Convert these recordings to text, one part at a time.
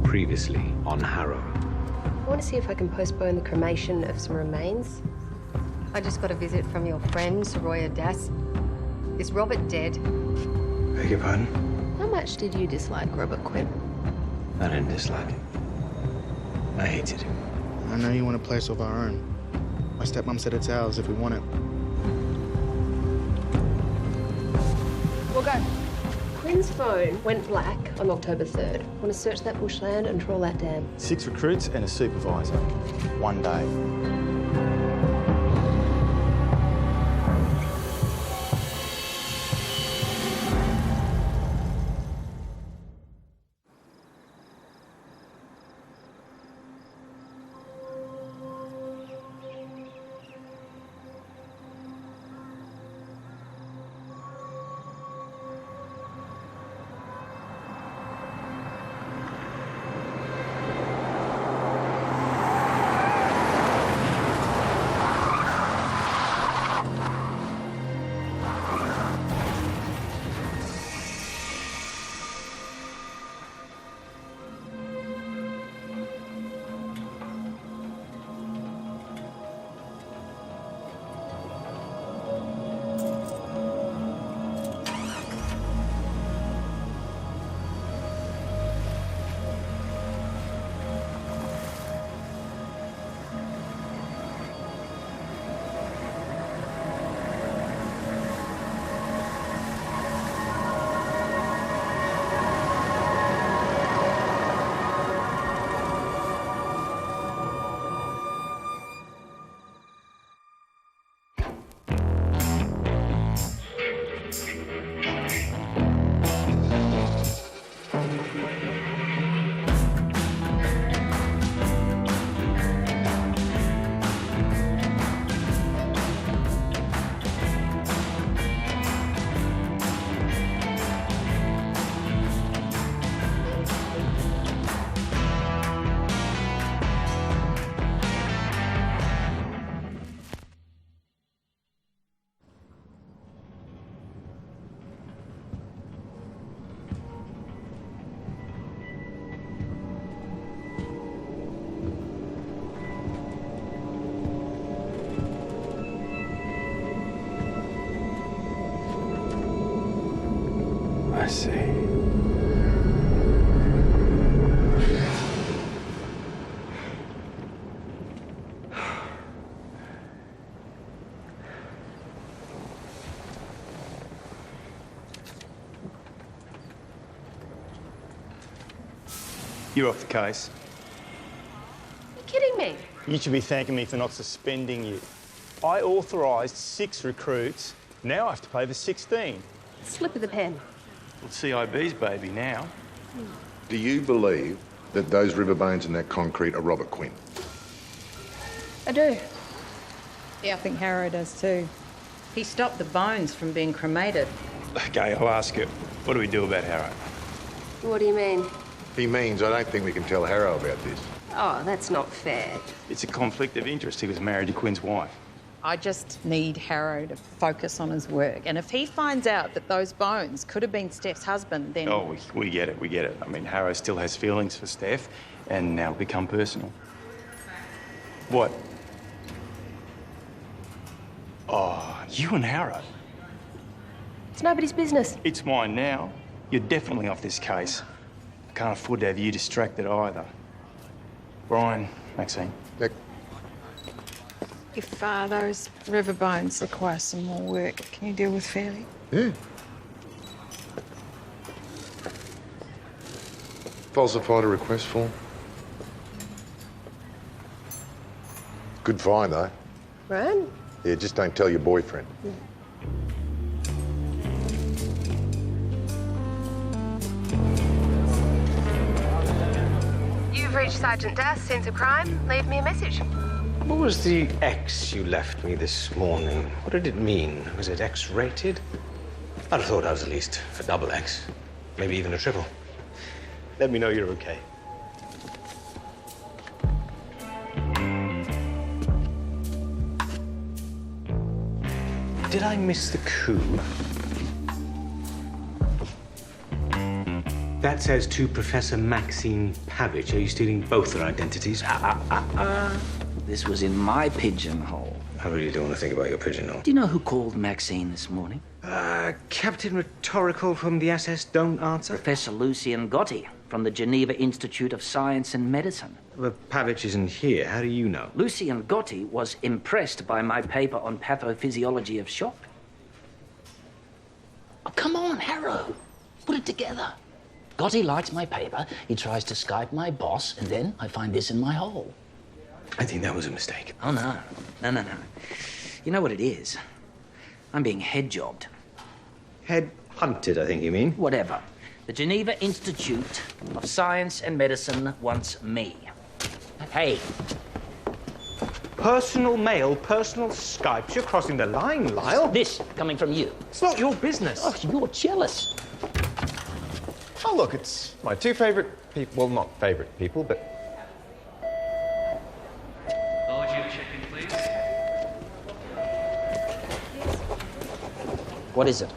Previously on Harrow. I want to see if I can postpone the cremation of some remains. I just got a visit from your friend, Saroya Das. Is Robert dead? Beg your pardon? How much did you dislike Robert Quinn? I didn't dislike him. I hated him. I know you want a place of our own. My stepmom said it's ours if we want it. We'll go. Quinn's phone went black on October 3rd. I want to search that bushland and trawl that dam. 6 recruits and a supervisor. 1 day. I see. You're off the case. You're kidding me. You should be thanking me for not suspending you. I authorised 6 recruits. Now I have to pay for 16. Slip of the pen. Well, CIB's baby now. Do you believe that those river bones in that concrete are Robert Quinn? I do. Yeah, I think Harrow does too. He stopped the bones from being cremated. Okay, I'll ask you. What do we do about Harrow? What do you mean? He means I don't think we can tell Harrow about this. Oh, that's not fair. It's a conflict of interest. He was married to Quinn's wife. I just need Harrow to focus on his work. And if he finds out that those bones could have been Steph's husband, then... Oh, we get it, we get it. I mean, Harrow still has feelings for Steph, and now become personal. What? Oh, you and Harrow? It's nobody's business. It's mine now. You're definitely off this case. I can't afford to have you distracted either. Brian, Maxine. Nick, If those river bones require some more work, can you deal with Fairley? yeah. Falsified a request form. Good find, though. Right? Yeah, just don't tell your boyfriend. You've reached Sergeant Das, Sense of Crime. Leave me a message. What was the X you left me this morning? What did it mean? Was it X-rated? I'd have thought I was at least a double X. Maybe even a triple. Let me know you're okay. Did I miss the coup? That says to Professor Maxine Pavich. Are you stealing both their identities? This was in my pigeonhole. I really don't want to think about your pigeonhole. Do you know who called Maxine this morning? Captain Rhetorical from the SS Don't Answer? Professor Lucian Gotti from the Geneva Institute of Science and Medicine. Well, Pavich isn't here. How do you know? Lucian Gotti was impressed by my paper on pathophysiology of shock. Oh, come on, Harrow. Put it together. Gotti likes my paper, he tries to Skype my boss, and then I find this in my hole. I think that was a mistake. Oh, no. No. You know what it is? I'm being head-jobbed. Head hunted, I think you mean. Whatever. The Geneva Institute of Science and Medicine wants me. Hey. Personal mail, personal Skypes. You're crossing the line, Lyle. This coming from you. It's not your business. Oh, you're jealous. Oh, look, it's my two favourite people. Well, not favourite people, but... What is it?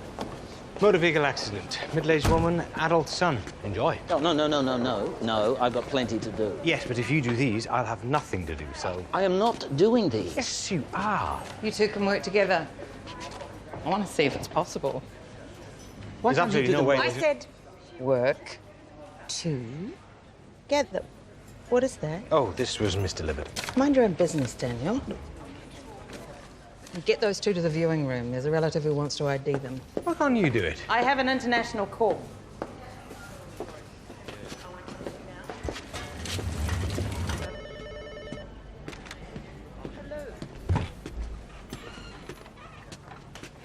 Motor vehicle accident. Middle-aged woman, adult son. Enjoy. Oh, no. I've got plenty to do. Yes, but if you do these, I'll have nothing to do, so... I am not doing these. Yes, you are. You two can work together. I want to see if it's possible. There's absolutely no way... I said work together. What is that? Oh, this was misdelivered. Mind your own business, Daniel. Get those two to the viewing room. There's a relative who wants to ID them. Why can't you do it? I have an international call.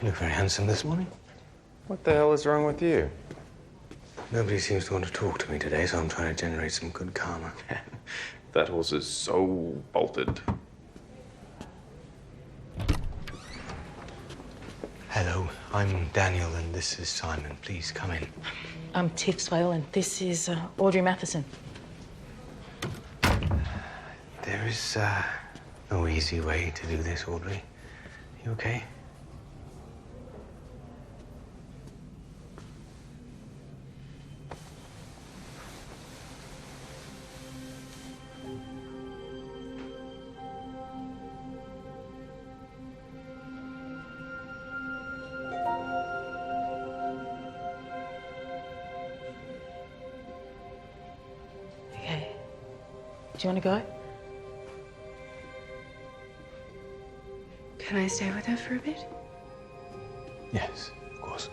You look very handsome this morning. What the hell is wrong with you? Nobody seems to want to talk to me today, so I'm trying to generate some good karma. That horse is so bolted. Hello, I'm Daniel, and this is Simon. Please come in. I'm Tiff Swale, and this is Audrey Matheson. There is no easy way to do this, Audrey. You okay? Okay. Do you want to go? Can I stay with her for a bit? Yes, of course.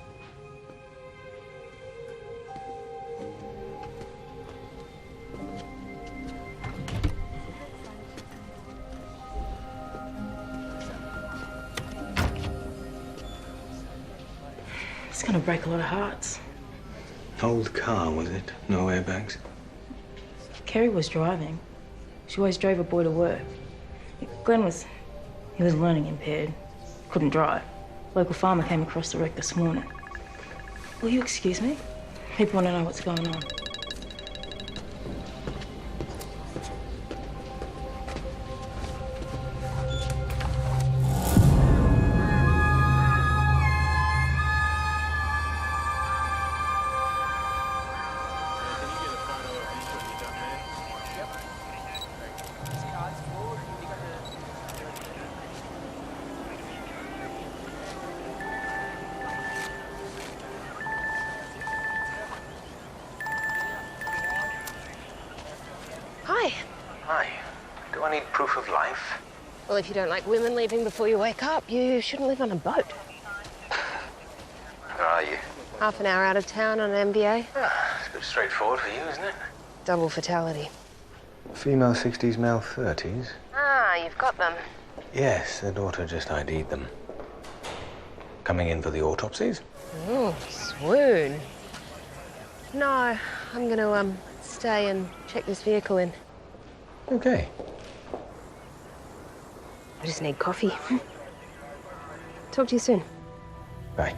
It's going to break a lot of hearts. Old car, was it? No airbags? Kerry was driving. She always drove a boy to work. Glenn was... he was learning impaired. Couldn't drive. Local farmer came across the wreck this morning. Will you excuse me? People want to know what's going on. Hi. Hi. Do I need proof of life? Well, if you don't like women leaving before you wake up, you shouldn't live on a boat. Where are you? Half an hour out of town on an MBA. It's a bit straightforward for you, isn't it? Double fatality. Female 60s, male 30s? Ah, you've got them. Yes, the daughter just ID'd them. Coming in for the autopsies? Oh, swoon. No, I'm gonna, stay and check this vehicle in. Okay. I just need coffee. Talk to you soon. Bye.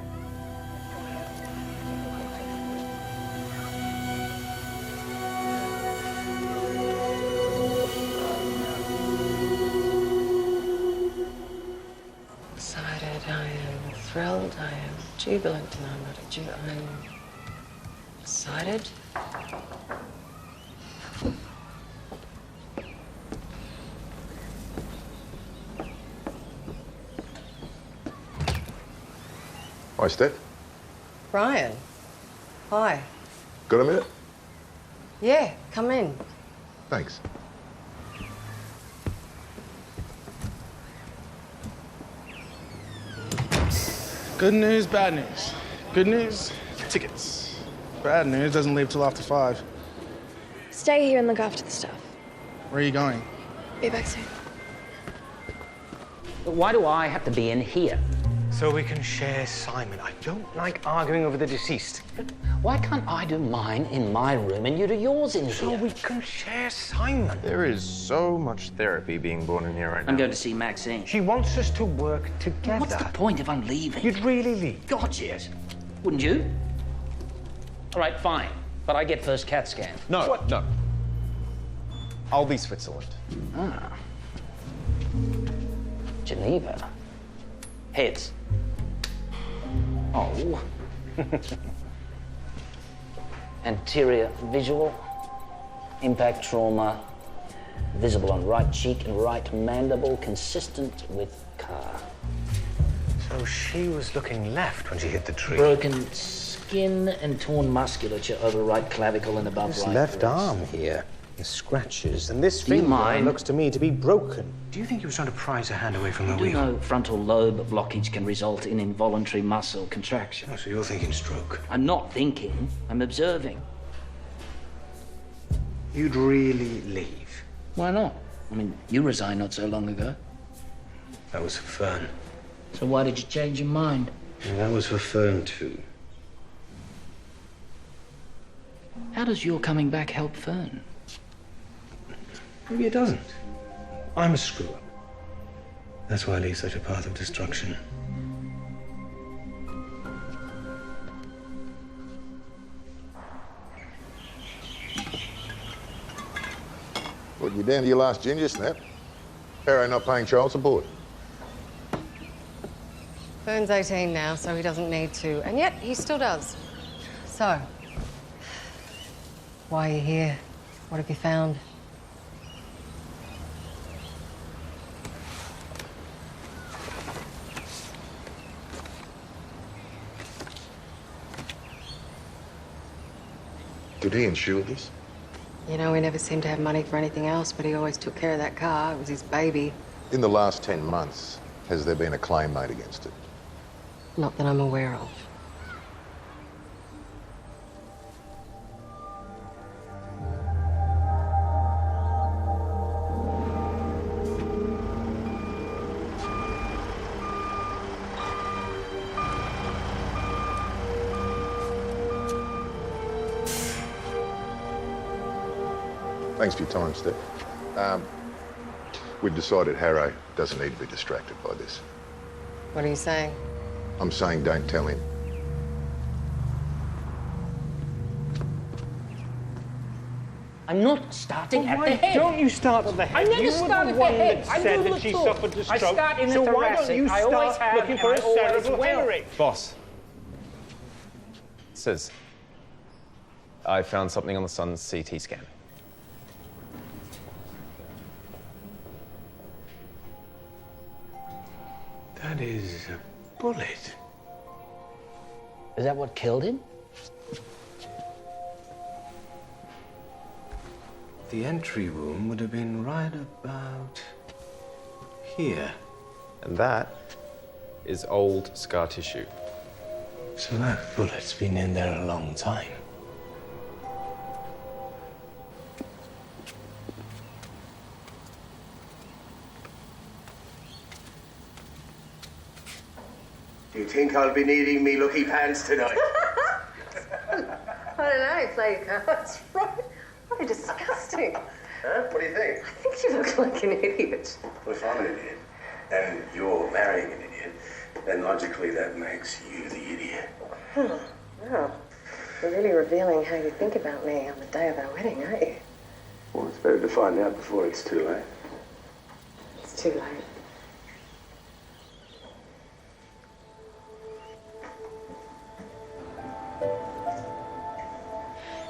Excited, I am thrilled, I am jubilant, and I'm not a Jew. I'm excited. Hi, Steph. Brian. Hi. Got a minute? Yeah, come in. Thanks. Good news, bad news. Good news, tickets. Bad news doesn't leave till after 5. Stay here and look after the stuff. Where are you going? Be back soon. Why do I have to be in here? So we can share Simon. I don't like arguing over the deceased. Why can't I do mine in my room and you do yours in So here? we can share Simon. There is so much therapy being born in here right now. I'm going to see Maxine. She wants us to work together. What's the point if I'm leaving? You'd really leave? God, yes. Wouldn't you? All right, fine. But I get first CAT scan. No, no. I'll be Switzerland. Ah. Geneva. Heads. Oh. Anterior visual. Impact trauma. Visible on right cheek and right mandible, consistent with car. So she was looking left when she hit the tree. Broken skin and torn musculature over right clavicle and above This right left wrist. arm here, the scratches, and this Do you finger mind? looks to me to be broken. Do you think he was trying to prise her hand away from the You do wheel? know frontal lobe blockage can result in involuntary muscle contraction. Oh, so you're thinking stroke. I'm not thinking, I'm observing. You'd really leave? Why not? I mean, you resigned not so long ago. That was for Fern. So why did you change your mind? And that was for Fern, too. How does your coming back help Fern? Maybe it doesn't. I'm a screw-up. That's why I lead such a path of destruction. What, you down to your last ginger snap? Harrow not paying child support. Fern's 18 now, so he doesn't need to. And yet, he still does. So, why are you here? What have you found? Did he insure this? You know, we never seemed to have money for anything else, but he always took care of that car. It was his baby. In the last 10 months, has there been a claim made against it? Not that I'm aware of. Thanks for your time, Steph. We've decided Harrow doesn't need to be distracted by this. What are you saying? I'm saying don't tell him. I'm not starting at the head. Don't you start at the head? I never You start were at the the one head. that I said do that the she talk. suffered a I stroke. start in the so why don't thoracic. you I start always have, looking and for I a always cerebral will. hemorrhage? Boss. Says, I found something on the son's CT scan. That is a bullet. Is that what killed him? The entry wound would have been right about here. And that is old scar tissue. So that bullet's been in there a long time. Do you think I'll be needing me lucky pants tonight? I don't know, play your cards. Right? What disgusting. Huh? What do you think? I think you look like an idiot. Well, if I'm an idiot, and you're marrying an idiot, then logically that makes you the idiot. Wow. You're really revealing how you think about me on the day of our wedding, aren't you? Well, it's better to find out before it's too late. It's too late.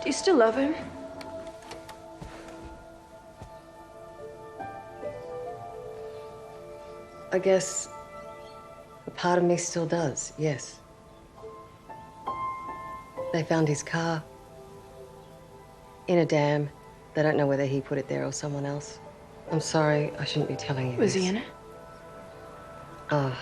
Do you still love him? I guess a part of me still does, yes. They found his car in a dam. They don't know whether he put it there or someone else. I'm sorry, I shouldn't be telling you Was this. he in it? Oh.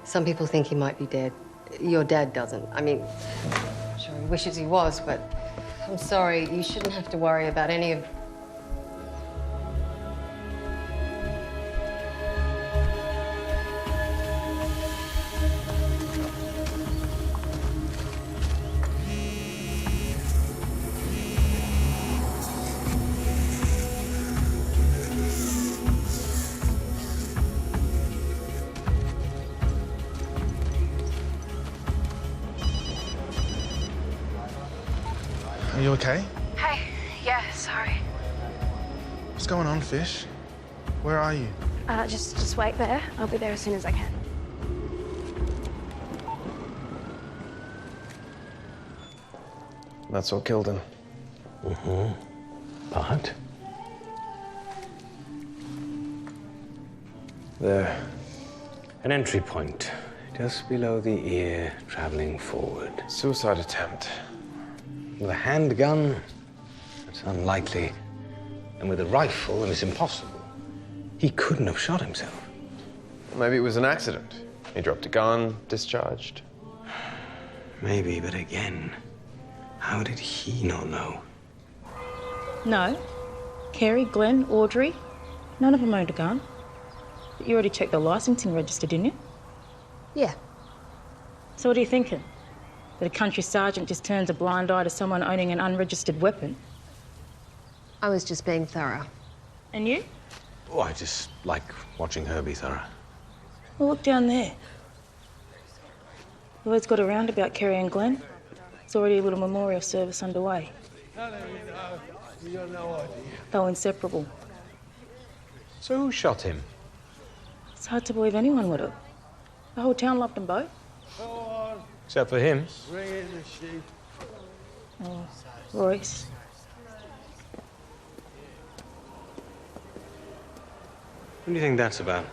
Some people think he might be dead. Your dad doesn't. I mean, I'm sure he wishes he was, but I'm sorry, you shouldn't have to worry about any of... Are you okay? Hey, yeah, sorry. What's going on, Fish? Where are you? Just wait there. I'll be there as soon as I can. That's what killed him. Mm-hmm. But? There. An entry point. Just below the ear, traveling forward. Suicide attempt. With a handgun, it's unlikely. And with a rifle, it's impossible. He couldn't have shot himself. Maybe it was an accident. He dropped a gun, discharged. Maybe, but again, how did he not know? No. Kerry, Glenn, Audrey, none of them owned a gun. But you already checked the licensing register, didn't you? Yeah. So what are you thinking? That a country sergeant just turns a blind eye to someone owning an unregistered weapon? I was just being thorough. And you? Oh, I just like watching her be thorough. Well, look down there. The word's got around about Kerry and Glenn. There's already a little memorial service underway. They were inseparable. So who shot him? It's hard to believe anyone would have. The whole town loved them both. Except for him. Oh, Royce. What do you think that's about?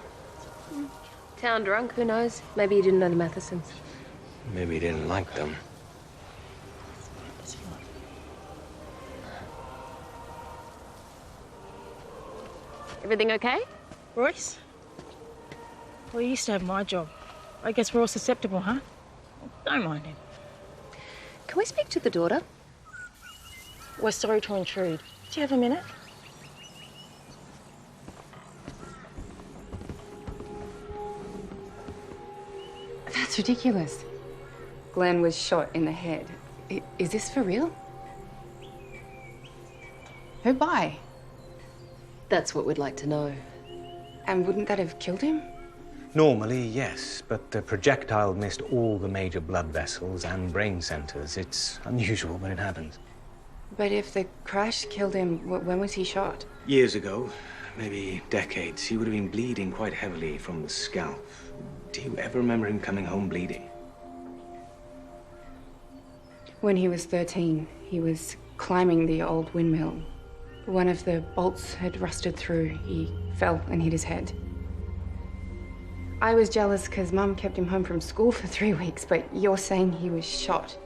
Town drunk, who knows? Maybe you didn't know the Mathesons. Maybe he didn't like them. Everything okay? Royce? Well, you used to have my job. I guess we're all susceptible, huh? Don't mind him. Can we speak to the daughter? We're sorry to intrude. Do you have a minute? That's ridiculous. Glenn was shot in the head. Is this for real? Who by? That's what we'd like to know. And wouldn't that have killed him? Normally, yes, but the projectile missed all the major blood vessels and brain centers. It's unusual, but it happens. But if the crash killed him, when was he shot? Years ago, maybe decades, he would have been bleeding quite heavily from the scalp. Do you ever remember him coming home bleeding? When he was 13, he was climbing the old windmill. One of the bolts had rusted through. He fell and hit his head. I was jealous because Mum kept him home from school for 3 weeks, but you're saying he was shot.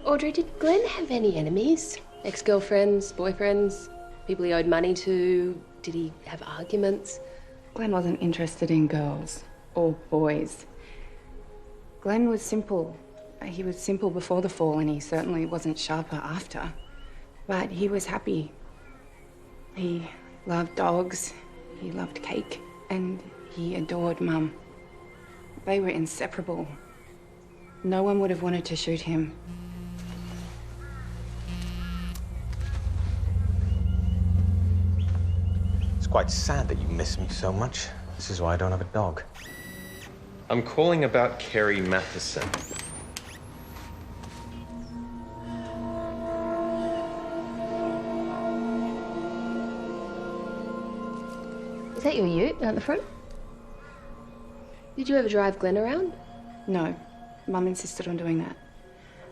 Audrey, did Glenn have any enemies? Ex-girlfriends, boyfriends, people he owed money to? Did he have arguments? Glenn wasn't interested in girls or boys. Glenn was simple. He was simple before the fall, and he certainly wasn't sharper after. But he was happy. He loved dogs, he loved cake, and he adored Mum. They were inseparable. No one would have wanted to shoot him. It's quite sad that you miss me so much. This is why I don't have a dog. I'm calling about Kerry Matheson. Is that your ute out the front? Did you ever drive Glenn around? No. Mum insisted on doing that.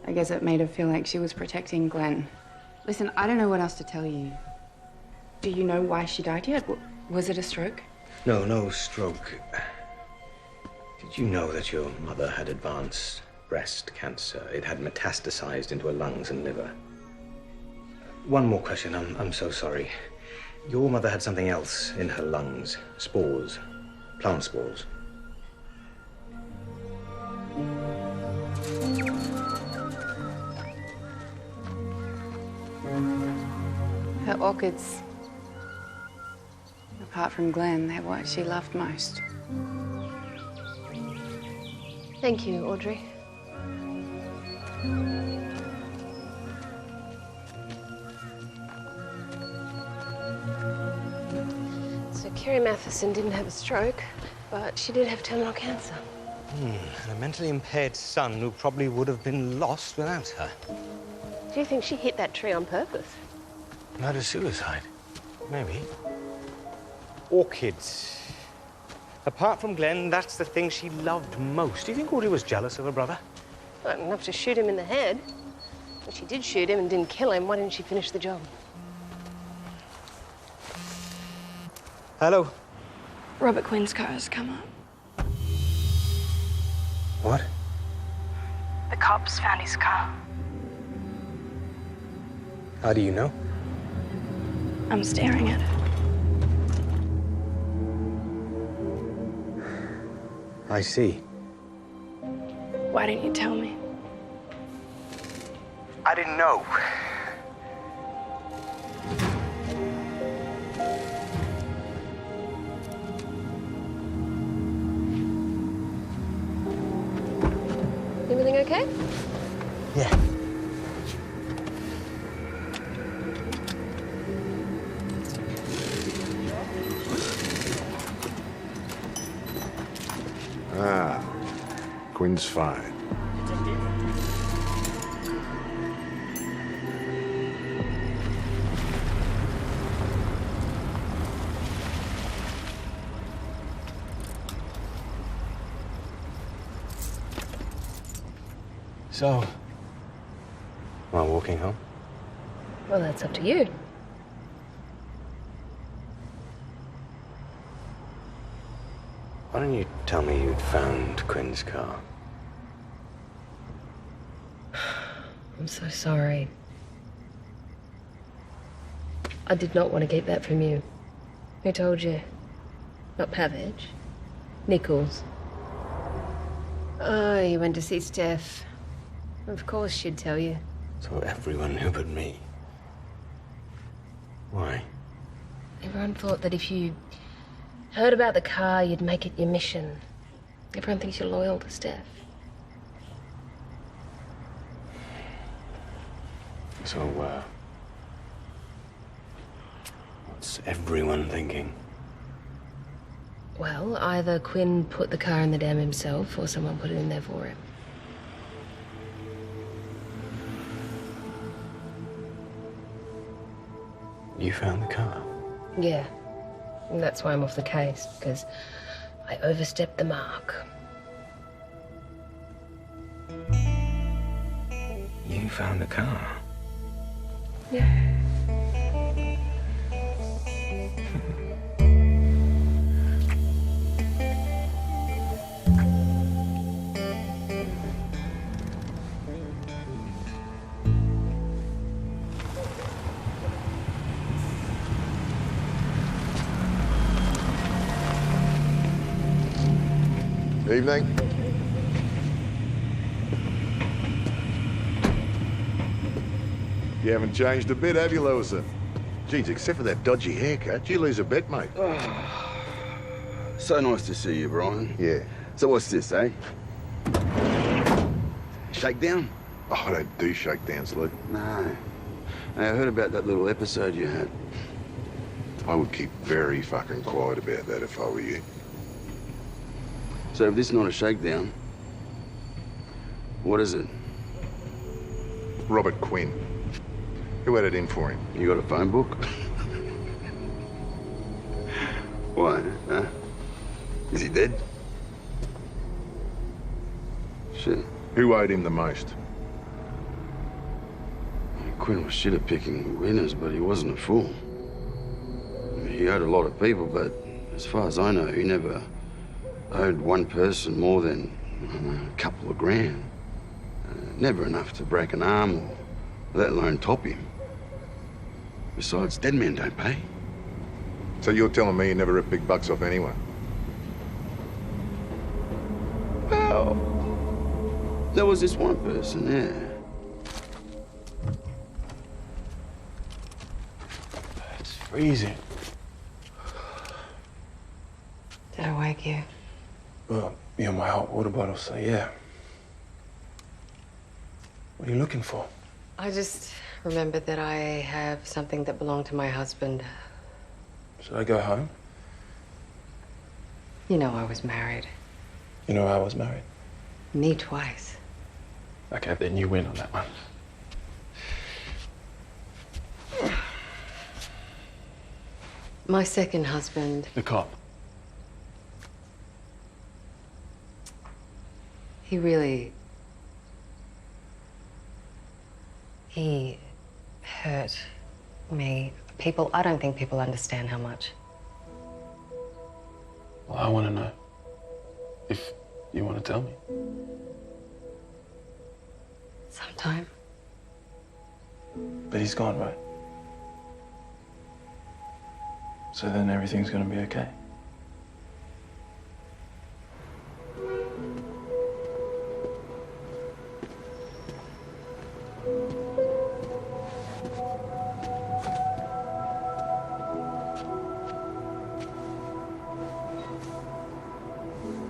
I guess it made her feel like she was protecting Glenn. Listen, I don't know what else to tell you. Do you know why she died yet? Was it a stroke? No, no stroke. Did you know that your mother had advanced breast cancer? It had metastasized into her lungs and liver. One more question. I'm so sorry. Your mother had something else in her lungs. Spores. Plant spores. Her orchids. Apart from Glenn, they're what she loved most. Thank you, Audrey. So Kerry Matheson didn't have a stroke, but she did have terminal cancer. And a mentally impaired son who probably would have been lost without her. Do you think she hit that tree on purpose? Murder-suicide. Maybe. Orchids. Apart from Glenn, that's the thing she loved most. Do you think Audrey was jealous of her brother? Not enough to shoot him in the head. But she did shoot him and didn't kill him. Why didn't she finish the job? Hello? Robert Quinn's car has come up. What? The cops found his car. How do you know? I'm staring at it. I see. Why didn't you tell me? I didn't know. Everything okay? Yeah. Ah, Quinn's fine. So, am I walking home? Well, that's up to you. Why don't you tell me you'd found Quinn's car? I'm so sorry. I did not want to keep that from you. Who told you? Not Pavage. Nichols. Oh, you went to see Steph. Of course she'd tell you. So everyone knew but me. Why? Everyone thought that if you heard about the car, you'd make it your mission. Everyone thinks you're loyal to Steph. So, what's everyone thinking? Well, either Quinn put the car in the dam himself, or someone put it in there for him. You found the car? Yeah. And that's why I'm off the case, because I overstepped the mark. You found the car? Yeah. Evening. You haven't changed a bit, have you, Lewison? Geez, except for that dodgy haircut, you lose a bet, mate. So nice to see you, Brian. Yeah. So what's this, eh? Shakedown? Oh, I don't do shakedowns, Luke. No. Hey, I heard about that little episode you had. I would keep very fucking quiet about that if I were you. So if this is not a shakedown, what is it? Robert Quinn. Who had it in for him? You got a phone book? Why, huh? Is he dead? Shit. Who owed him the most? Quinn was shit at picking winners, but he wasn't a fool. He owed a lot of people, but as far as I know, he never owed one person more than a couple of grand. Never enough to break an arm or let alone top him. Besides, dead men don't pay. So you're telling me you never ripped big bucks off anyone? Well, there was this one person, yeah. It's freezing. Did I wake you? Well, you're my hot water bottle, so yeah. What are you looking for? I just remembered that I have something that belonged to my husband. Should I go home? You know I was married. You know I was married. Me twice. Okay, then you win on that one. My second husband, The cop. he hurt me. I don't think people understand how much. Well, I want to know. If you want to tell me. Sometime. But he's gone, right? So then everything's gonna be okay.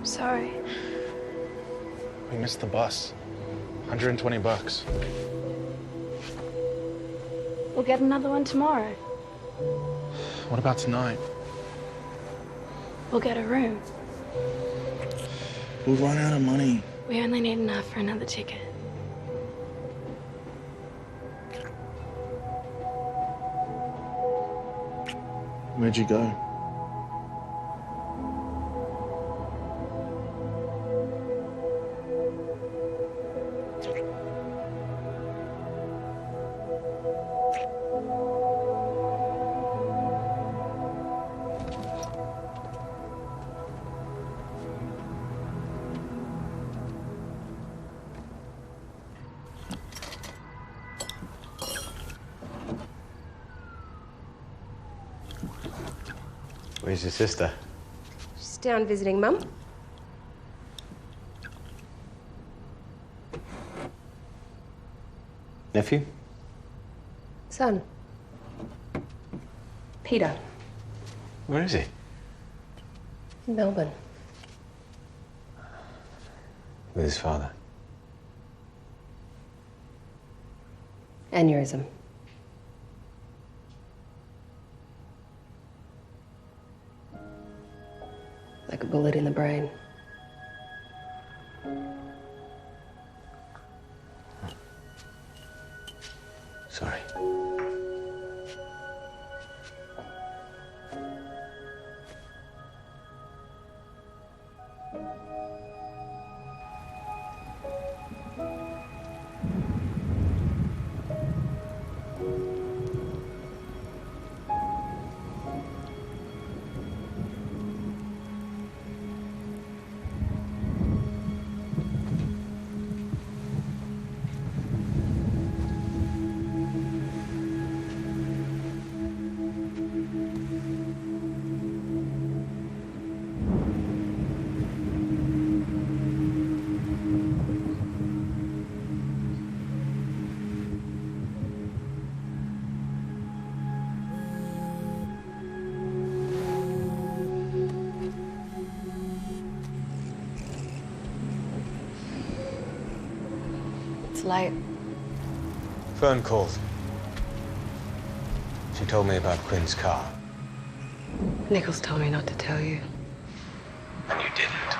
Sorry. We missed the bus. $120. We'll get another one tomorrow. What about tonight? We'll get a room. We'll run out of money. We only need enough for another ticket. Where'd you go? Where's your sister? She's down visiting Mum. Nephew? Son. Peter. Where is he? In Melbourne. With his father. Aneurysm. Like a bullet in the brain. Sorry. It's late. Fern called. She told me about Quinn's car. Nichols told me not to tell you. And you didn't.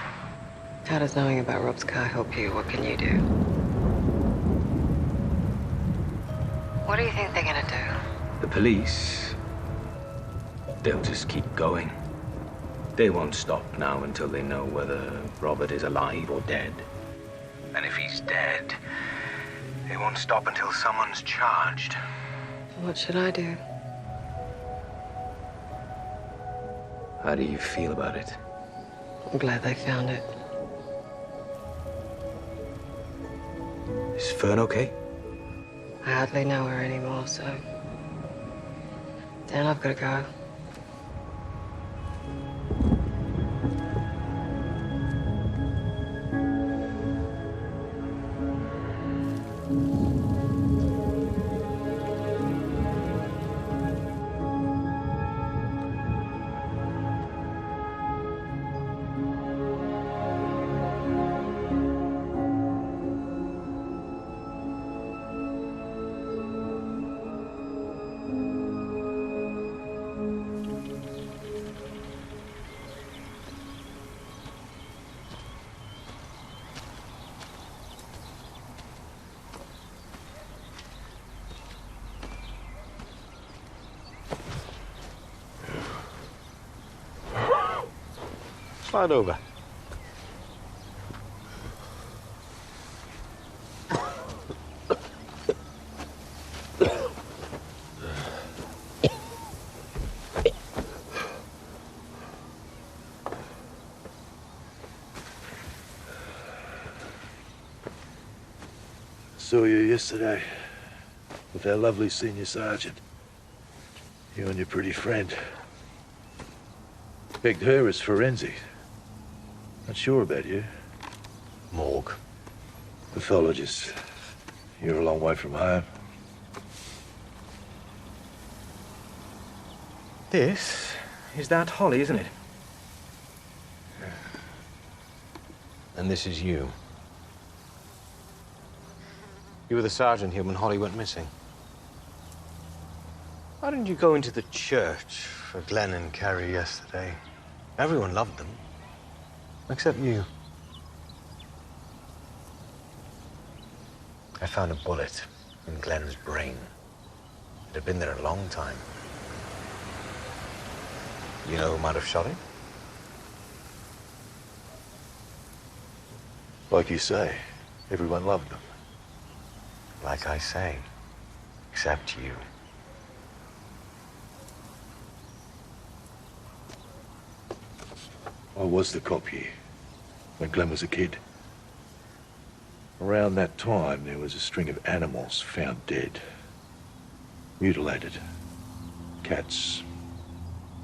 How does knowing about Rob's car help you? What can you do? What do you think they're gonna do? The police, they'll just keep going. They won't stop now until they know whether Robert is alive or dead. And if he's dead, it won't stop until someone's charged. What should I do? How do you feel about it? I'm glad they found it. Is Fern okay? I hardly know her anymore, so... Dan, I've got to go. Slide over. Saw you yesterday with our lovely senior sergeant. You and your pretty friend. Pegged her as forensic. Not sure about you. Morgue. Pathologist. You're a long way from home. This is that Holly, isn't it? And this is you. You were the sergeant here when Holly went missing. Why didn't you go into the church for Glenn and Carrie yesterday? Everyone loved them. Except you. I found a bullet in Glenn's brain. It had been there a long time. You know who might have shot him? Like you say, everyone loved them. Like I say, except you. I was the cop here when Glenn was a kid. Around that time, there was a string of animals found dead. Mutilated. Cats,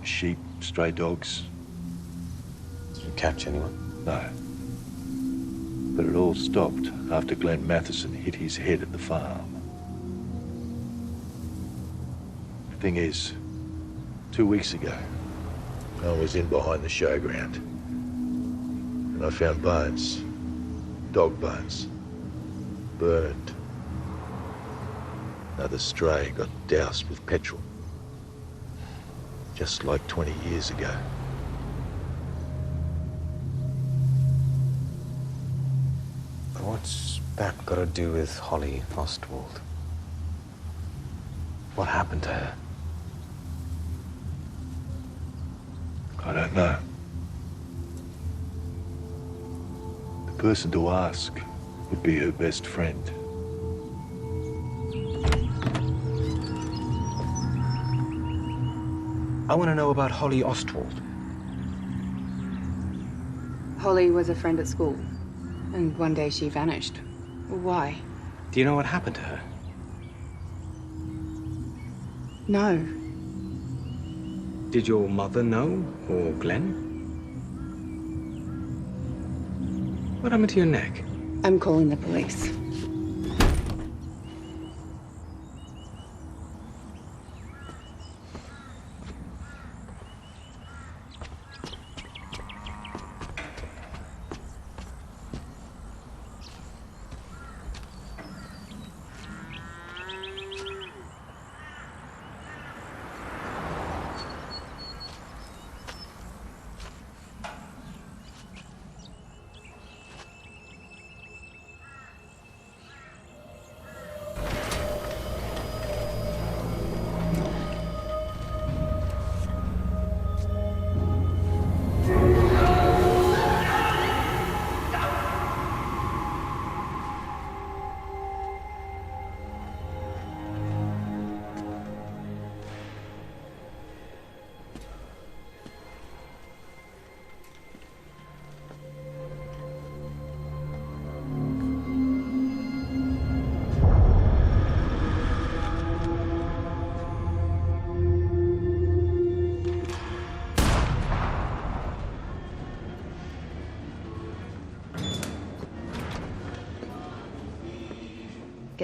sheep, stray dogs. Did you catch anyone? No. But it all stopped after Glenn Matheson hit his head at the farm. The thing is, 2 weeks ago, I was in behind the showground, and I found bones, dog bones, burned. Another stray got doused with petrol, just like 20 years ago. But what's that got to do with Holly Ostwald? What happened to her? I don't know. The person to ask would be her best friend. I want to know about Holly Ostwald. Holly was a friend at school, and one day she vanished. Why? Do you know what happened to her? No. Did your mother know, or Glenn? What happened to your neck? I'm calling the police.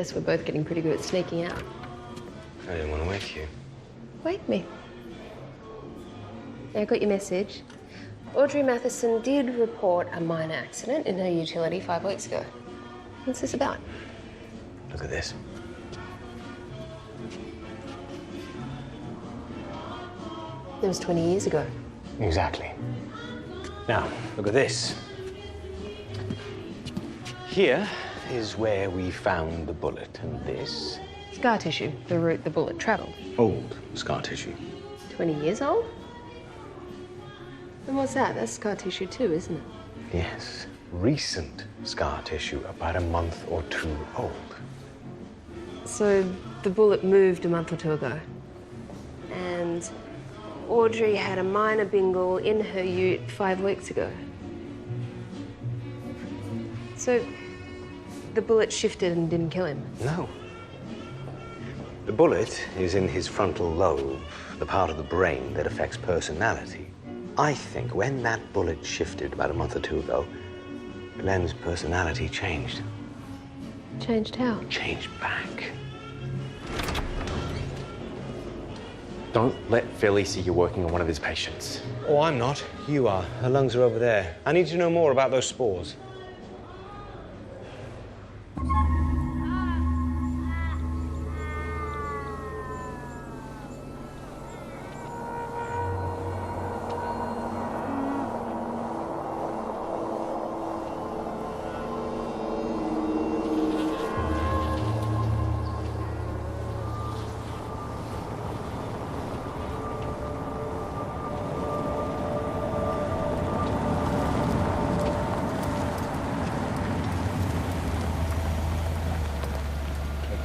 guess we're both getting pretty good at sneaking out. I didn't want to wake you. Wake me. I got your message. Audrey Matheson did report a minor accident in her utility 5 weeks ago. What's this about? Look at this. It was 20 years ago. Exactly. Now, look at this. Here is where we found the bullet, and this... Scar tissue, the route the bullet travelled. Old scar tissue. 20 years old? And what's that? That's scar tissue too, isn't it? Yes. Recent scar tissue, about a month or two old. So the bullet moved a month or two ago. And Audrey had a minor bingle in her ute 5 weeks ago. So the bullet shifted and didn't kill him? No. The bullet is in his frontal lobe, the part of the brain that affects personality. I think when that bullet shifted about a month or two ago, Glenn's personality changed. Changed how? Changed back. Don't let Philly see you working on one of his patients. Oh, I'm not. You are. Her lungs are over there. I need to know more about those spores.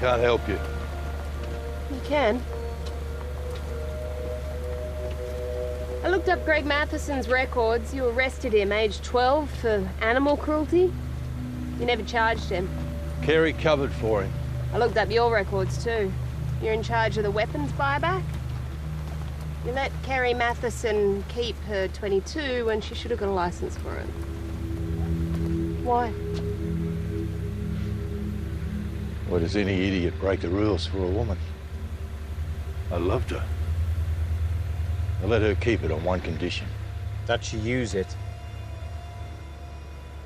Can't help you. You can. I looked up Greg Matheson's records. You arrested him aged 12 for animal cruelty. You never charged him. Kerry covered for him. I looked up your records too. You're in charge of the weapons buyback. You let Kerry Matheson keep her 22 when she should have got a license for it. Why? Why does any idiot break the rules for a woman? I loved her. I let her keep it on one condition. That she use it.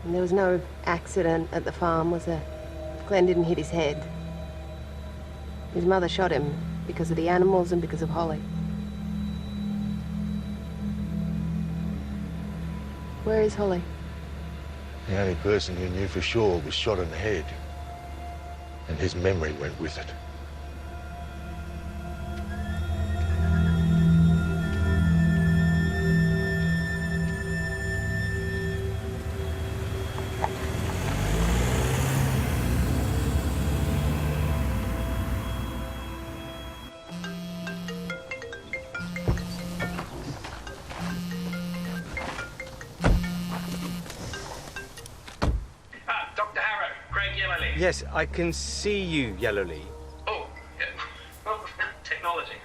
And there was no accident at the farm, was there? Glenn didn't hit his head. His mother shot him because of the animals and because of Holly. Where is Holly? The only person who knew for sure was shot in the head. And his memory went with it. Dr. Harrow, Craig Yellowleaf. Yes, I can see you, Yellowleaf. Oh, yeah. Well, technology.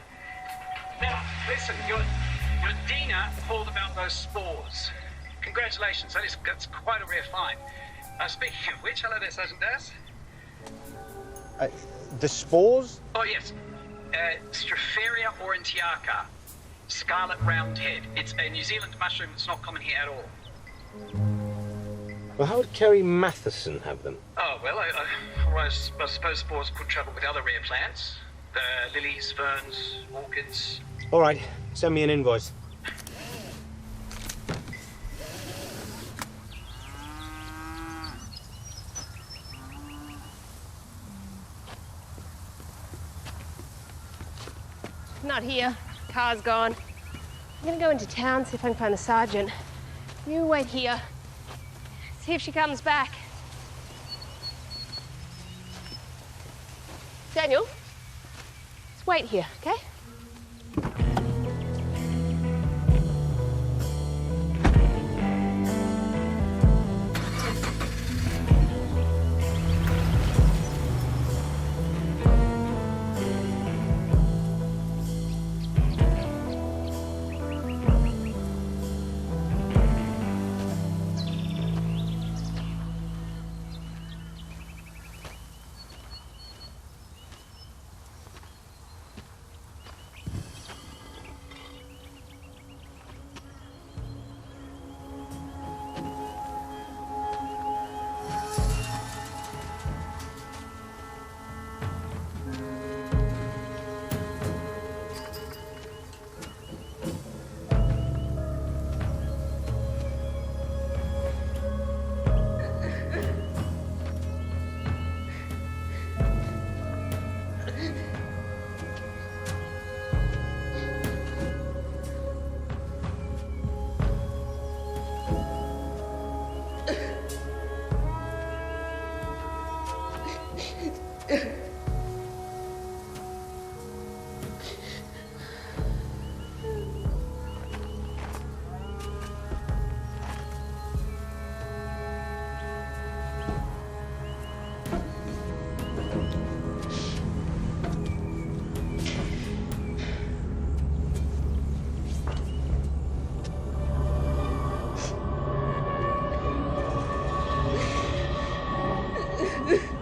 Now, listen, your Dina called about those spores. Congratulations, that's quite a rare find. Speaking of which, hello there, Sergeant Das. The spores? Oh, yes. Stropharia aurantiaca, scarlet round head. It's a New Zealand mushroom that's not common here at all. Well, how would Kerry Matheson have them? Oh, well, I suppose spores could travel with other rare plants. Lilies, ferns, orchids. All right, send me an invoice. Not here. Car's gone. I'm gonna go into town, see if I can find the sergeant. You wait here. See if she comes back. Daniel, just wait here, okay?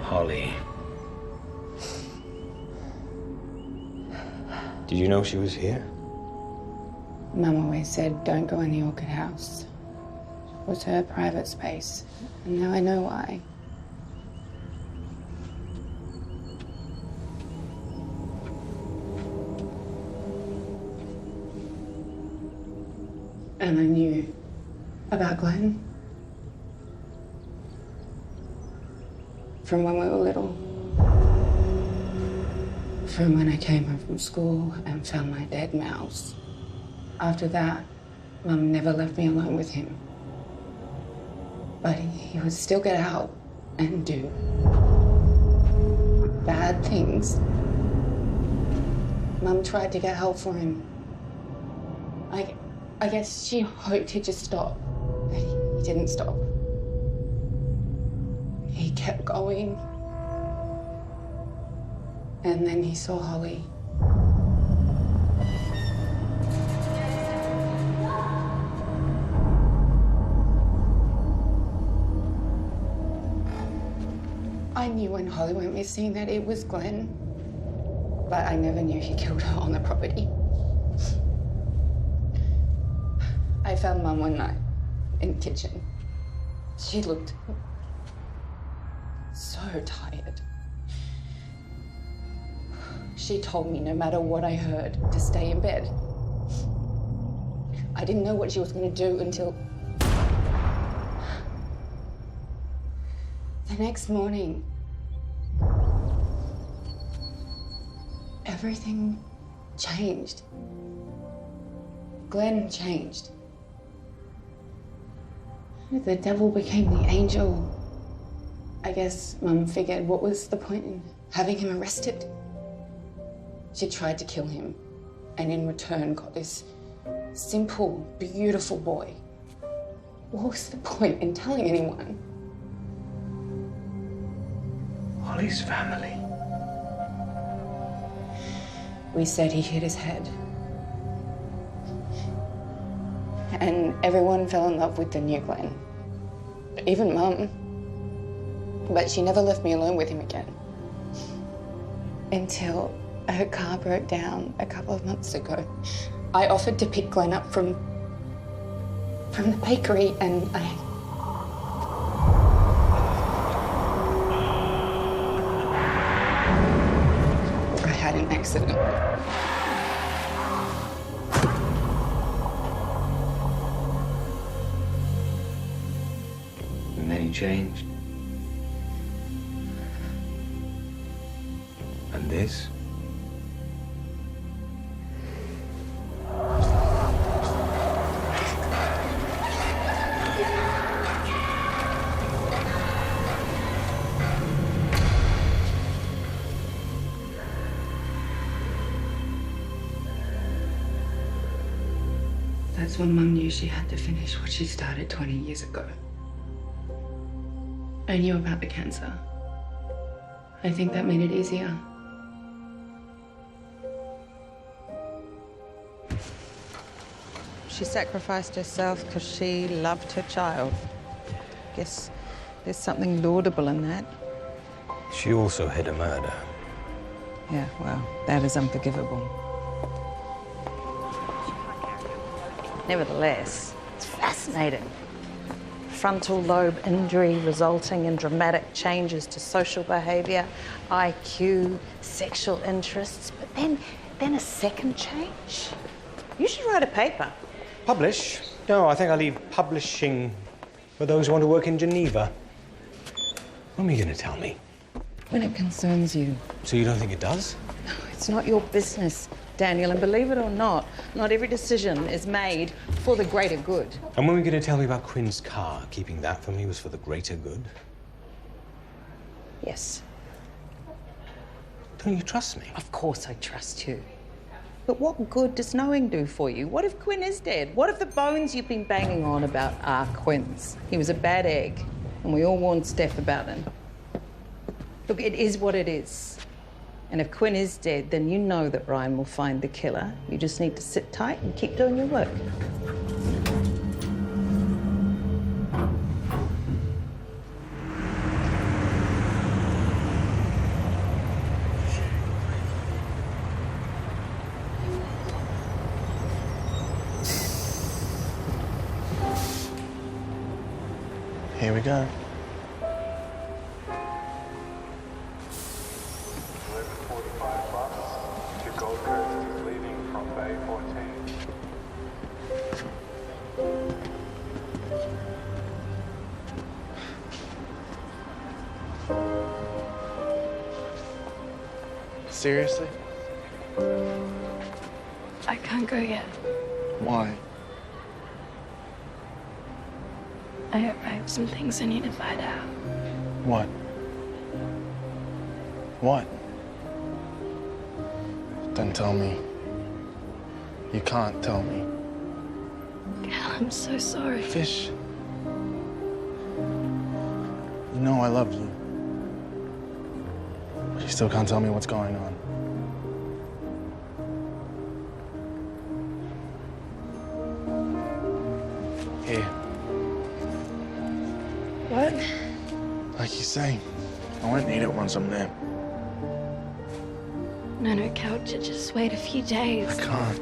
Holly. Did you know she was here? Mum always said, don't go in the orchid house. It was her private space. And now I know why. And I knew about Glenn from when we were little. From when I came home from school and found my dead mouse. After that, Mum never left me alone with him. But he would still get out and do bad things. Mum tried to get help for him. I guess she hoped he'd just stop, but he didn't stop. He kept going. And then he saw Holly. I knew when Holly went missing that it was Glenn, but I never knew he killed her on the property. I found Mum one night in the kitchen. She looked so tired. She told me no matter what I heard to stay in bed. I didn't know what she was going to do until the next morning. Everything changed. Glenn changed. The devil became the angel. I guess Mum figured, what was the point in having him arrested? She tried to kill him, and in return got this simple, beautiful boy. What was the point in telling anyone? Holly's family. We said he hit his head. And everyone fell in love with the new Glenn. Even Mum. But she never left me alone with him again. Until her car broke down a couple of months ago. I offered to pick Glenn up from the bakery, and I had an accident. And then he changed. And this? That's when Mum knew she had to finish what she started 20 years ago. I knew about the cancer. I think that made it easier. She sacrificed herself because she loved her child. Guess there's something laudable in that. She also hid a murder. Yeah, well, that is unforgivable. Nevertheless, it's fascinating. frontal lobe injury resulting in dramatic changes to social behaviour, IQ, sexual interests, but then a second change. You should write a paper. Publish? No, I think I'll leave publishing for those who want to work in Geneva. When are you going to tell me? When it concerns you. So you don't think it does? No, it's not your business, Daniel, and believe it or not every decision is made for the greater good. And when were you going to tell me about Quinn's car? Keeping that from me was for the greater good? Yes. Don't you trust me? Of course I trust you. But what good does knowing do for you? What if Quinn is dead? What if the bones you've been banging on about are Quinn's? He was a bad egg, and we all warned Steph about him. Look, it is what it is. And if Quinn is dead, then you know that Ryan will find the killer. You just need to sit tight and keep doing your work. Here we go. Seriously? I can't go yet. Why? I have some things I need to find out. What? What? Then tell me. You can't tell me. Cal, I'm so sorry. Fish. You know I love you. But you still can't tell me what's going on. Here. What? Like you say, I won't need it once I'm there. No, Cal, just wait a few days. I can't.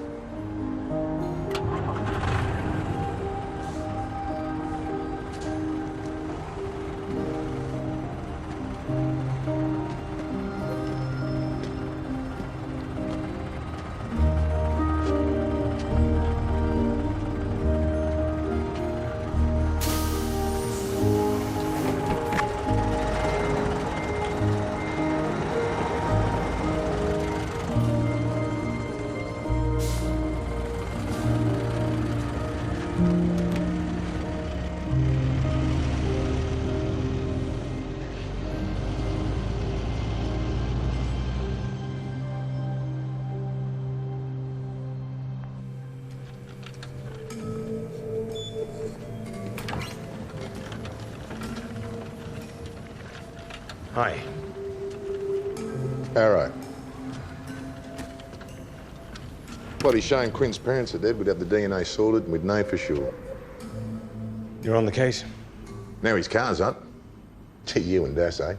Hi. Harrow. Bloody shame Quinn's parents are dead. We'd have the DNA sorted and we'd know for sure. You're on the case? Now his car's up. To you and Das, eh?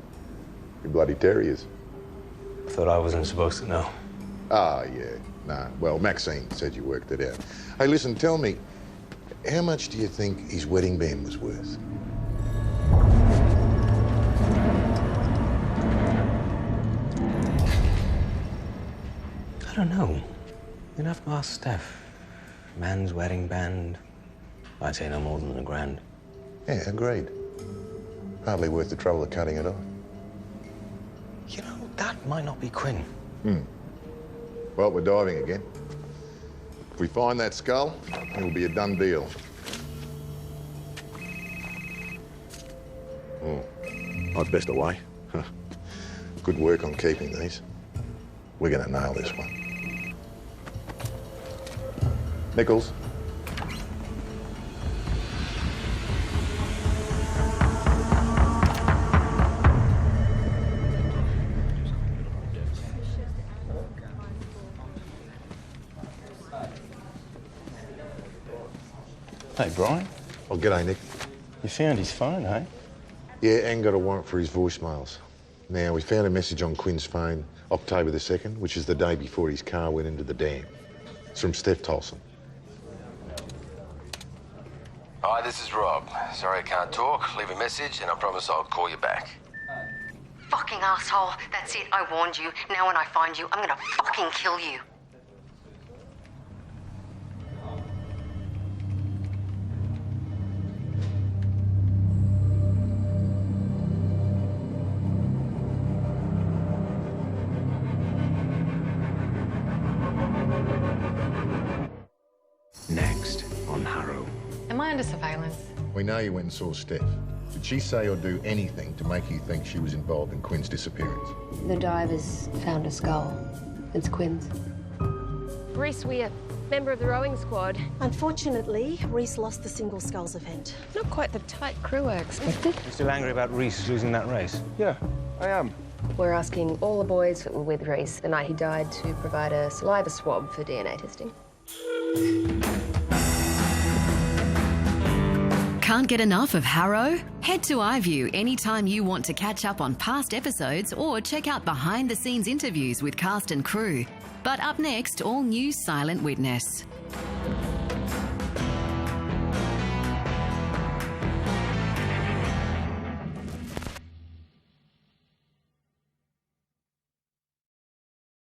You bloody terriers. Thought I wasn't supposed to know. Ah, yeah. Nah, well, Maxine said you worked it out. Hey, listen, tell me, how much do you think his wedding band was worth? I don't know. You'd have to ask Steph. Man's wedding band. I'd say no more than $1,000. Yeah, agreed. Hardly worth the trouble of cutting it off. You know, that might not be Quinn. Well, we're diving again. If we find that skull, it'll be a done deal. I'd best away. Good work on keeping these. We're gonna nail this one. Nichols. Hey, Brian. Oh, g'day, Nick. You found his phone, eh? Yeah, and got a warrant for his voicemails. Now, we found a message on Quinn's phone, October the 2nd, which is the day before his car went into the dam. It's from Steph Tolson. Hi, this is Rob. Sorry I can't talk. Leave a message and I promise I'll call you back. Fucking asshole. That's it. I warned you. Now when I find you, I'm gonna fucking kill you. Next on Harrow. Am I under surveillance? We know you went and saw Steph. Did she say or do anything to make you think she was involved in Quinn's disappearance? The divers found a skull. It's Quinn's. Reese Weir, member of the rowing squad. Unfortunately, Reese lost the single sculls event. Not quite the tight crew I expected. You still angry about Reese losing that race? Yeah, I am. We're asking all the boys that were with Reese the night he died to provide a saliva swab for DNA testing. Can't get enough of Harrow? Head to iView anytime you want to catch up on past episodes or check out behind-the-scenes interviews with cast and crew. But up next, all new Silent Witness.